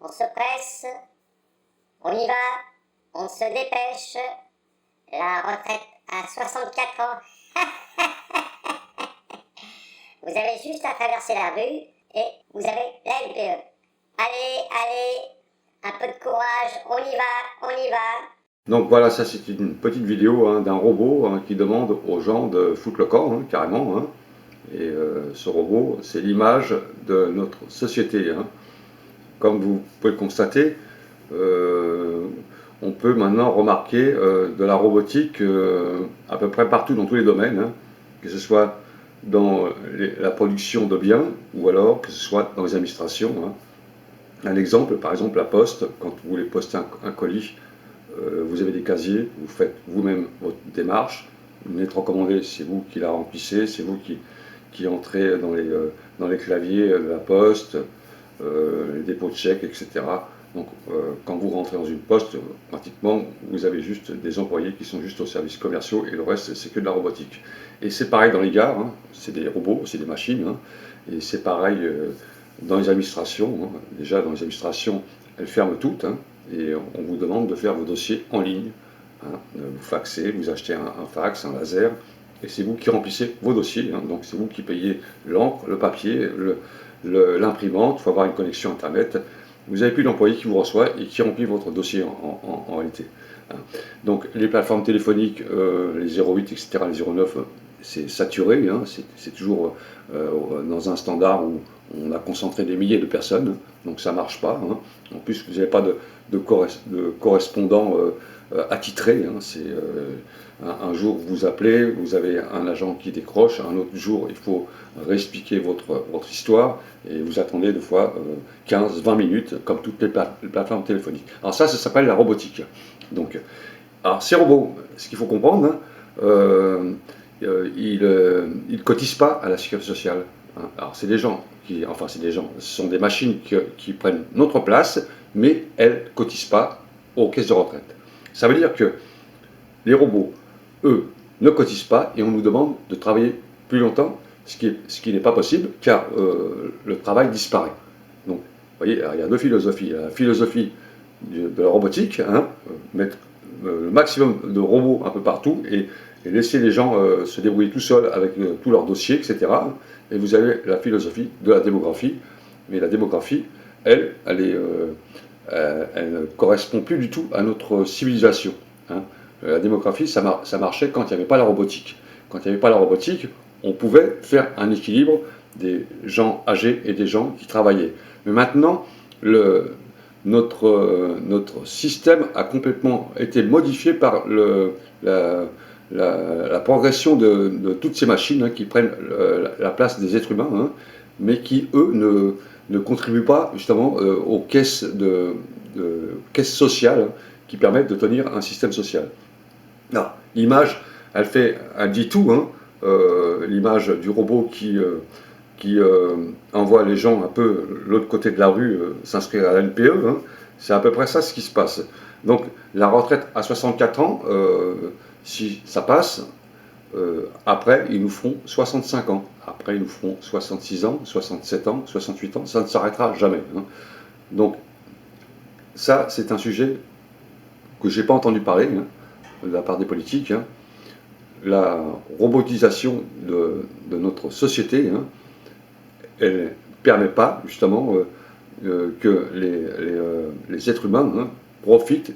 on se presse, on y va, on se dépêche. La retraite à 64 ans. Vous avez juste à traverser la rue et vous avez la LPE. Allez, un peu de courage, on y va. Donc voilà, ça c'est une petite vidéo d'un robot qui demande aux gens de foutre le camp, carrément. Et ce robot, c'est l'image de notre société. Comme vous pouvez le constater, on peut maintenant remarquer de la robotique à peu près partout dans tous les domaines, que ce soit dans la production de biens ou alors que ce soit dans les administrations. Un exemple, par exemple la poste, quand vous voulez poster un colis, vous avez des casiers, vous faites vous-même votre démarche, une lettre recommandée, c'est vous qui la remplissez, c'est vous qui entrez dans les claviers de la poste, les dépôts de chèques, etc. Donc quand vous rentrez dans une poste, pratiquement vous avez juste des employés qui sont juste aux services commerciaux et le reste c'est que de la robotique. Et c'est pareil dans les gares, c'est des robots, c'est des machines, et c'est pareil dans les administrations. Déjà dans les administrations, elles ferment toutes, et on vous demande de faire vos dossiers en ligne. Vous faxez, vous achetez un fax, un laser, et c'est vous qui remplissez vos dossiers. Donc c'est vous qui payez l'encre, le papier, l'imprimante, il faut avoir une connexion Internet. Vous n'avez plus d'employé qui vous reçoit et qui remplit votre dossier en réalité. Donc les plateformes téléphoniques, les 08, etc., les 09, c'est saturé, c'est toujours dans un standard où on a concentré des milliers de personnes, donc ça ne marche pas. En plus, vous n'avez pas de correspondant attitré. Un jour, vous appelez, vous avez un agent qui décroche, un autre jour, il faut réexpliquer votre histoire, et vous attendez des fois 15-20 minutes, comme toutes les plateformes téléphoniques. Alors ça s'appelle la robotique. Donc, alors ces robots, ce qu'il faut comprendre, ils ne cotisent pas à la sécurité sociale. Alors c'est des gens ce sont des machines qui prennent notre place, mais elles ne cotisent pas aux caisses de retraite. Ça veut dire que les robots, eux, ne cotisent pas et on nous demande de travailler plus longtemps, ce qui n'est pas possible, car le travail disparaît. Donc, vous voyez, il y a deux philosophies. La philosophie de la robotique, mettre le maximum de robots un peu partout et laisser les gens se débrouiller tout seuls avec tous leurs dossiers, etc. Et vous avez la philosophie de la démographie. Mais la démographie, elle ne correspond plus du tout à notre civilisation. La démographie, ça marchait quand il n'y avait pas la robotique. Quand il n'y avait pas la robotique, on pouvait faire un équilibre des gens âgés et des gens qui travaillaient. Mais maintenant, notre système a complètement été modifié par la progression de toutes ces machines qui prennent la place des êtres humains, mais qui, eux, ne contribuent pas justement aux caisses sociales qui permettent de tenir un système social. L'image, elle dit tout, l'image du robot qui envoie les gens un peu l'autre côté de la rue s'inscrire à la LPE, c'est à peu près ça ce qui se passe. Donc la retraite à 64 ans, si ça passe, après ils nous feront 65 ans, après ils nous feront 66 ans, 67 ans, 68 ans, ça ne s'arrêtera jamais. Donc ça c'est un sujet que je n'ai pas entendu parler de la part des politiques. La robotisation de notre société, elle ne permet pas justement que les êtres humains profitent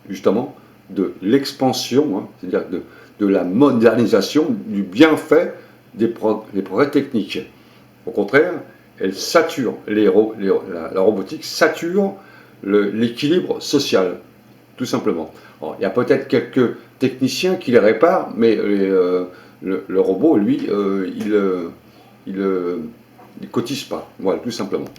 justement de l'expansion, c'est-à-dire de la modernisation, du bienfait des progrès techniques. Au contraire, elle sature, la robotique sature l'équilibre social, tout simplement. Alors, il y a peut-être quelques techniciens qui les réparent, mais le robot, lui, il cotise pas, voilà, tout simplement.